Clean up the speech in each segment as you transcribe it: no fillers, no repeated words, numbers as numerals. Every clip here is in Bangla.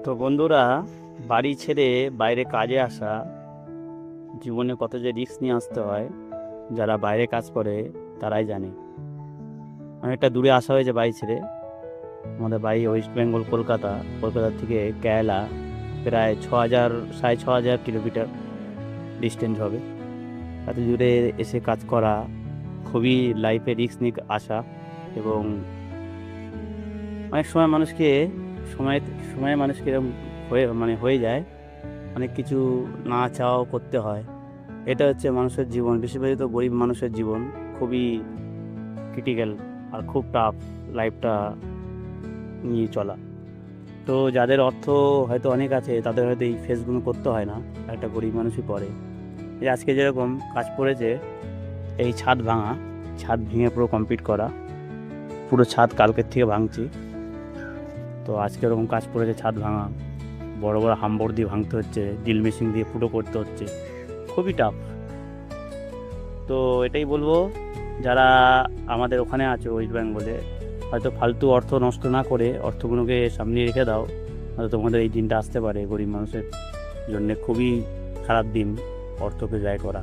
তো বন্ধুরা, বাড়ি ছেড়ে বাইরে কাজে আসা জীবনে কত যে রিস্ক নিয়ে আসতে হয়, যারা বাইরে কাজ করে তারাই জানে। অনেকটা দূরে আসা হয়েছে বাড়ি ছেড়ে। আমাদের বাড়ি ওয়েস্ট বেঙ্গল, কলকাতা। কলকাতা থেকে কেরালা প্রায় 6,000 6,500 কিলোমিটার ডিস্টেন্স হবে। এত দূরে এসে কাজ করা খুবই লাইফে রিস্ক নিয়ে আসা। এবং অনেক সময় মানুষকে সময় সময় মানুষকে এরকম হয়ে যায়, অনেক কিছু না চাওয়াও করতে হয়। এটা হচ্ছে মানুষের জীবন, বিশেষত গরিব মানুষের জীবন খুবই ক্রিটিক্যাল আর খুব টাফ লাইফটা নিয়ে চলা। তো যাদের অর্থ হয়তো অনেক আছে তাদের হয়তো এই ফেসগুলো করতে হয় না, একটা গরিব মানুষই করে। এই আজকে যেরকম কাজ পড়েছে, এই ছাদ ভেঙে পুরো কমপ্লিট করা, পুরো ছাদ কালকের থেকে ভাঙছি। তো আজকে এরকম কাজ পড়েছে, ছাদ ভাঙা, বড় বড় হামবড় দিয়ে ভাঙতে হচ্ছে, ড্রিল মেশিন দিয়ে ফুটো করতে হচ্ছে, খুবই টাফ। তো এটাই বলবো, যারা আমাদের ওখানে আছে ওয়েস্ট বেঙ্গলে, হয়তো ফালতু অর্থ নষ্ট না করে অর্থগুলোকে সামনে রেখে দাও, হয়তো তোমাদের এই দিনটা আসতে পারে। গরিব মানুষের জন্য খুবই খারাপ দিন অর্থকে ব্যয় করা।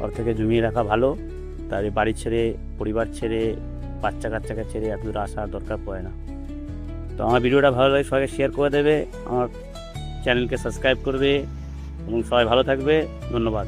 অর্থকে জমিয়ে রাখা ভালো, তার বাড়ি ছেড়ে, পরিবার ছেড়ে, বাচ্চা কাচ্চাকে ছেড়ে এত দূর আসার দরকার পড়ে না। তো আমার ভিডিওটা ভালো লাগে সবাইকে শেয়ার করে দেবে, আমার চ্যানেলকে সাবস্ক্রাইব করবে এবং সবাই ভালো থাকবে। ধন্যবাদ।